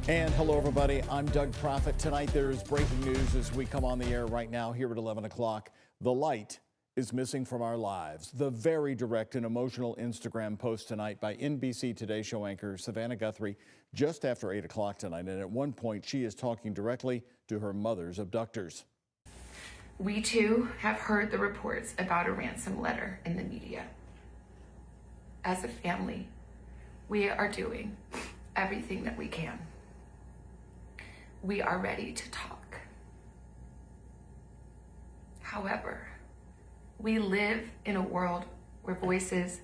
And hello, everybody. I'm Doug Prophet. Tonight, there's breaking news as we come on the air right now here at 11 o'clock. The light is missing from our lives. The very direct and emotional Instagram post tonight by NBC Today show anchor Savannah Guthrie just after 8 o'clock tonight. And at one point, she is talking directly to her mother's abductors. We too have heard the reports about a ransom letter in the media. As a family, we are doing everything that we can. We are ready to talk. However, we live in a world where voices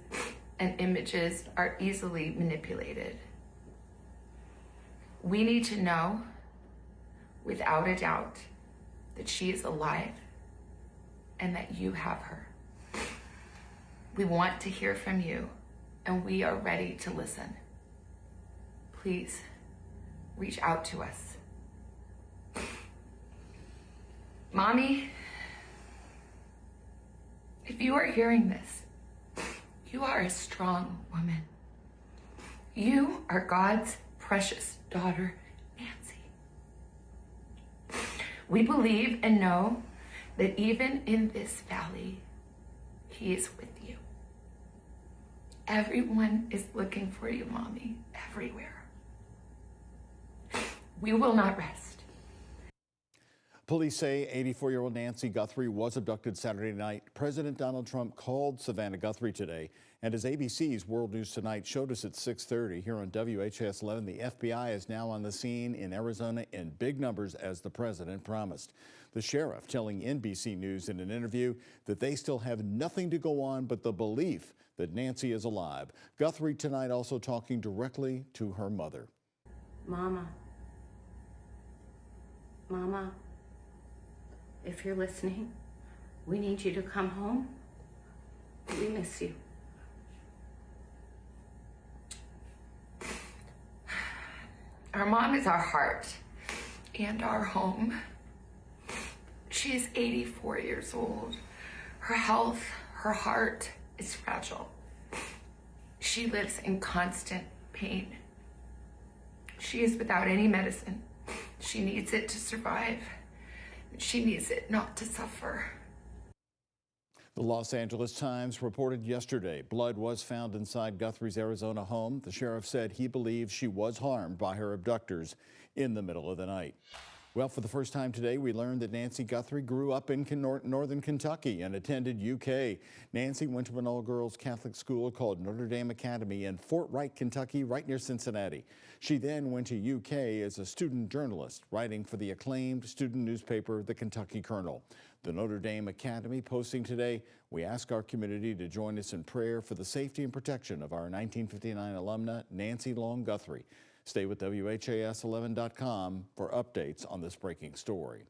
and images are easily manipulated. We need to know, without a doubt, that she is alive and that you have her. We want to hear from you, and we are ready to listen. Please reach out to us. Mommy, if you are hearing this, you are a strong woman. You are God's precious daughter, Nancy. We believe and know that even in this valley, He is with you. Everyone is looking for you, Mommy, everywhere. We will not rest. Police say 84-year-old Nancy Guthrie was abducted Saturday night. President Donald Trump called Savannah Guthrie today. And as ABC's World News Tonight showed us at 6:30 here on WHAS11, the FBI is now on the scene in Arizona in big numbers as the president promised. The sheriff telling NBC News in an interview that they still have nothing to go on but the belief that Nancy is alive. Guthrie tonight also talking directly to her mother. Mama, if you're listening, we need you to come home. We miss you. Our mom is our heart and our home. She is 84 years old. Her health, her heart is fragile. She lives in constant pain. She is without any medicine. She needs it to survive. She needs it not to suffer. The Los Angeles Times reported yesterday blood was found inside Guthrie's Arizona home. The sheriff said he believes she was harmed by her abductors in the middle of the night. Well, for the first time today, we learned that Nancy Guthrie grew up in northern Kentucky and attended UK. Nancy went to an all-girls Catholic school called Notre Dame Academy in Fort Wright, Kentucky, right near Cincinnati. She then went to UK as a student journalist, writing for the acclaimed student newspaper, the Kentucky Colonel. The Notre Dame Academy posting today, we ask our community to join us in prayer for the safety and protection of our 1959 alumna, Nancy Long Guthrie. Stay with WHAS11.com for updates on this breaking story.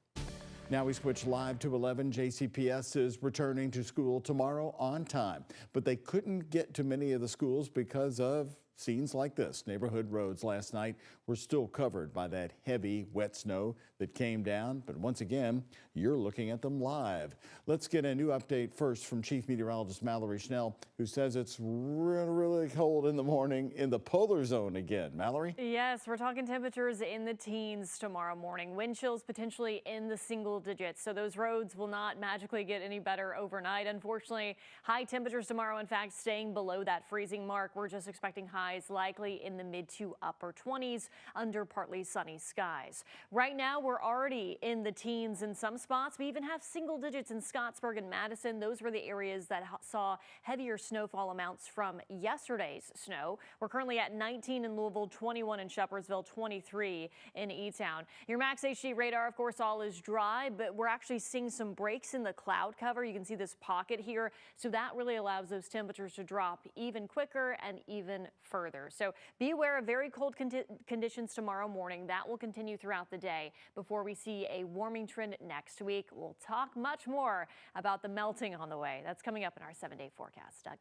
Now we switch live to 11. JCPS is returning to school tomorrow on time, but they couldn't get to many of the schools because of scenes like this. Neighborhood roads last night were still covered by that heavy, wet snow that came down. But once again, you're looking at them live. Let's get a new update first from Chief Meteorologist Mallory Schnell, who says it's really cold in the morning in the polar zone again. Mallory? Yes, we're talking temperatures in the teens tomorrow morning. Wind chills potentially in the single digits. So those roads will not magically get any better overnight. Unfortunately, high temperatures tomorrow, in fact, staying below that freezing mark. We're just expecting highs likely in the mid to upper 20s under partly sunny skies. Right now, we're already in the teens in some spots. We even have single digits in Scottsburg and Madison. Those were the areas that saw heavier snowfall amounts from yesterday's snow. We're currently at 19 in Louisville, 21 in Shepherdsville, 23 in E-Town. Your Max HD radar, of course, all is dry, but we're actually seeing some breaks in the cloud cover. You can see this pocket here. So that really allows those temperatures to drop even quicker and even further. So be aware of very cold conditions tomorrow morning. That will continue throughout the day before we see a warming trend next week. We'll talk much more about the melting on the way. That's coming up in our 7-day forecast. Doug.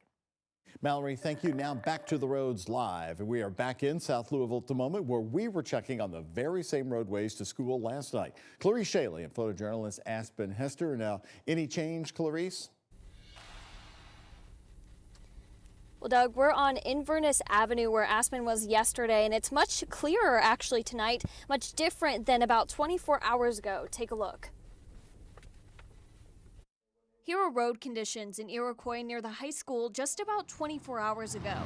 Mallory, thank you. Now back to the roads live. We are back in South Louisville at the moment where we were checking on the very same roadways to school last night. Clarice Shaley and photojournalist Aspen Hester. Now, any change, Clarice? Well, Doug, we're on Inverness Avenue where Aspen was yesterday, and it's much clearer actually tonight, much different than about 24 hours ago. Take a look. Here are road conditions in Iroquois near the high school just about 24 hours ago.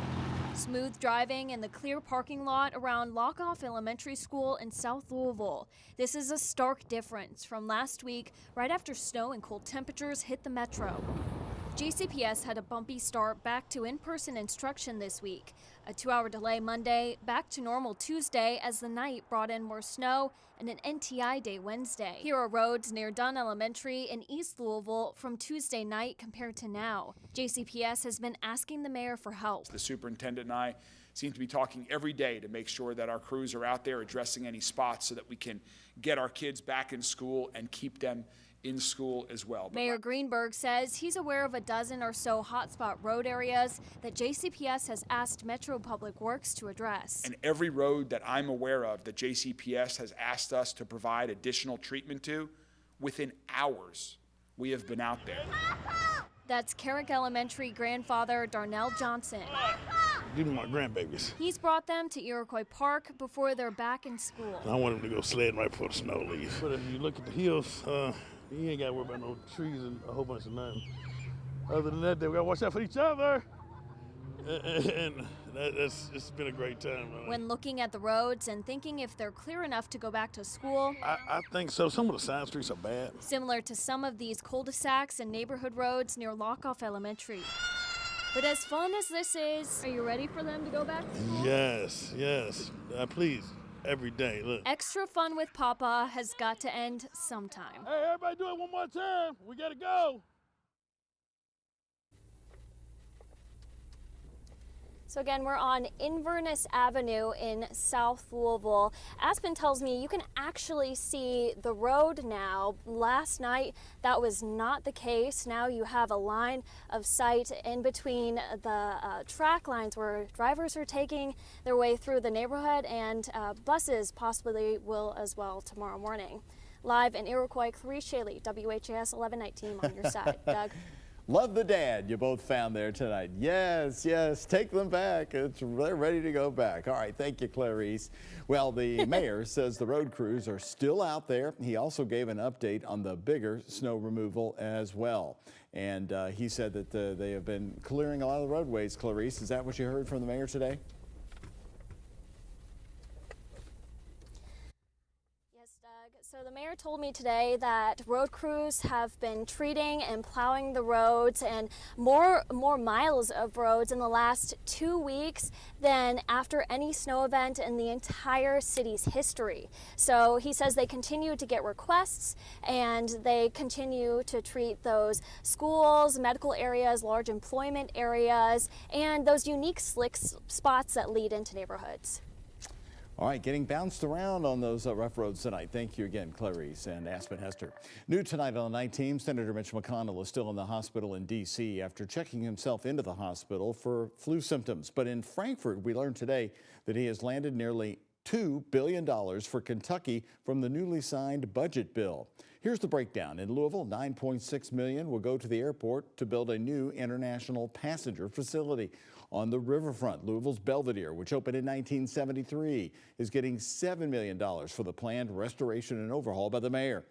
Smooth driving in the clear parking lot around Lockoff Elementary School in South Louisville. This is a stark difference from last week, right after snow and cold temperatures hit the metro. JCPS had a bumpy start back to in-person instruction this week. A 2-hour delay Monday, back to normal Tuesday as the night brought in more snow, and an NTI day Wednesday. Here are roads near Dunn Elementary in East Louisville from Tuesday night compared to now. JCPS has been asking the mayor for help. The superintendent and I seem to be talking every day to make sure that our crews are out there addressing any spots so that we can get our kids back in school and keep them in school as well. Mayor Greenberg says he's aware of a dozen or so hotspot road areas that JCPS has asked Metro Public Works to address. And every road that I'm aware of that JCPS has asked us to provide additional treatment to, within hours, we have been out there. That's Carrick Elementary grandfather Darnell Johnson. These are my grandbabies. He's brought them to Iroquois Park before they're back in school. I want them to go sledding right before the snow leaves. But if you look at the hills, you ain't got to worry about no trees and a whole bunch of nothing. Other than that, we got to watch out for each other. And it's been a great time. When looking at the roads and thinking if they're clear enough to go back to school, I think so. Some of the side streets are bad. Similar to some of these cul-de-sacs and neighborhood roads near Lockoff Elementary. But as fun as this is, are you ready for them to go back to school? Yes. Please, every day, look. Extra fun with Papa has got to end sometime. Hey, everybody do it one more time. We got to go. So again, we're on Inverness Avenue in South Louisville. Aspen tells me you can actually see the road now. Last night, that was not the case. Now you have a line of sight in between the track lines where drivers are taking their way through the neighborhood, and buses possibly will as well tomorrow morning. Live in Iroquois, Clarice Shaley, WHAS 11 team on your side. Doug? Love the dad you both found there tonight. Yes, take them back. They're ready to go back. All right, thank you, Clarice. Well, the mayor says the road crews are still out there. He also gave an update on the bigger snow removal as well. And he said that they have been clearing a lot of the roadways. Clarice, is that what you heard from the mayor today? So the mayor told me today that road crews have been treating and plowing the roads and more miles of roads in the last 2 weeks than after any snow event in the entire city's history. So he says they continue to get requests and they continue to treat those schools, medical areas, large employment areas, and those unique slick spots that lead into neighborhoods. All right, getting bounced around on those rough roads tonight. Thank you again, Clarice and Aspen Hester. New tonight on the night team, Senator Mitch McConnell is still in the hospital in D.C. after checking himself into the hospital for flu symptoms. But in Frankfort, we learned today that he has landed nearly $2 billion for Kentucky from the newly signed budget bill. Here's the breakdown. In Louisville, $9.6 million will go to the airport to build a new international passenger facility. On the riverfront, Louisville's Belvedere, which opened in 1973, is getting $7 million for the planned restoration and overhaul by the mayor.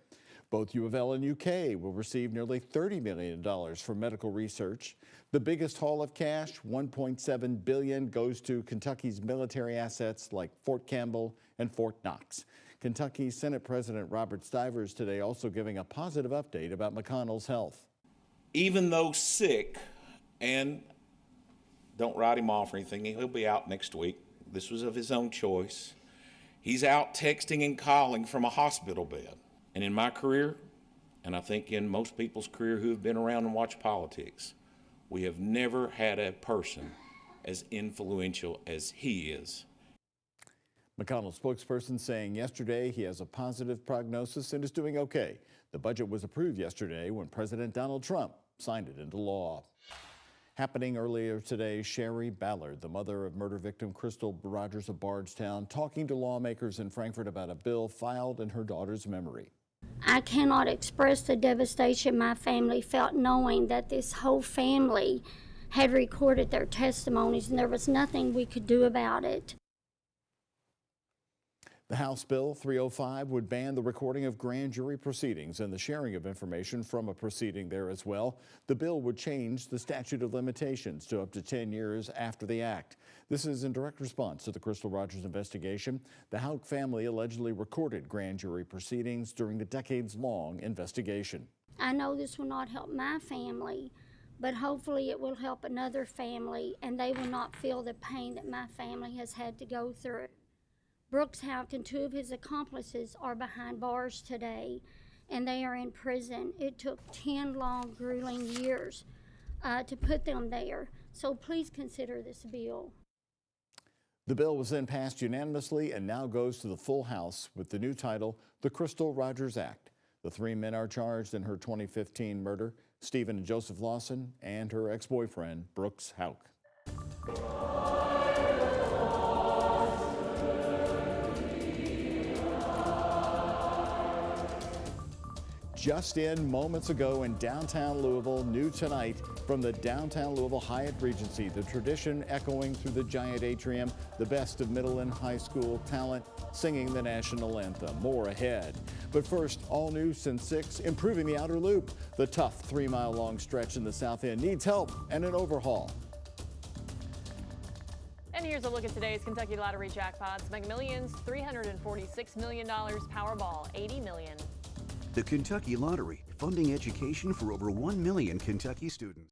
Both U of L and UK will receive nearly $30 million for medical research. The biggest haul of cash, $1.7 billion, goes to Kentucky's military assets like Fort Campbell and Fort Knox. Kentucky Senate President Robert Stivers today also giving a positive update about McConnell's health. Even though sick, and don't write him off or anything, he'll be out next week. This was of his own choice. He's out texting and calling from a hospital bed. And in my career, and I think in most people's career who have been around and watched politics, we have never had a person as influential as he is. McConnell's spokesperson saying yesterday he has a positive prognosis and is doing okay. The budget was approved yesterday when President Donald Trump signed it into law. Happening earlier today, Sherry Ballard, the mother of murder victim Crystal Rogers of Bardstown, talking to lawmakers in Frankfort about a bill filed in her daughter's memory. I cannot express the devastation my family felt knowing that this whole family had recorded their testimonies, and there was nothing we could do about it. The House Bill 305 would ban the recording of grand jury proceedings and the sharing of information from a proceeding there as well. The bill would change the statute of limitations to up to 10 years after the act. This is in direct response to the Crystal Rogers investigation. The Houck family allegedly recorded grand jury proceedings during the decades-long investigation. I know this will not help my family, but hopefully it will help another family, and they will not feel the pain that my family has had to go through. Brooks Houck and 2 of his accomplices are behind bars today, and they are in prison. It took 10 long, grueling years to put them there. So please consider this bill. The bill was then passed unanimously and now goes to the full House with the new title, the Crystal Rogers Act. The 3 men are charged in her 2015 murder, Stephen and Joseph Lawson, and her ex-boyfriend, Brooks Houck. Just in moments ago in downtown Louisville, new tonight from the downtown Louisville Hyatt Regency, the tradition echoing through the giant atrium, the best of middle and high school talent singing the national anthem. More ahead. But first, all new since 6, improving the outer loop. The tough 3-mile-long stretch in the south end needs help and an overhaul. And here's a look at today's Kentucky Lottery jackpots. Mega Millions, $346 million. Powerball, $80 million. The Kentucky Lottery, funding education for over 1 million Kentucky students.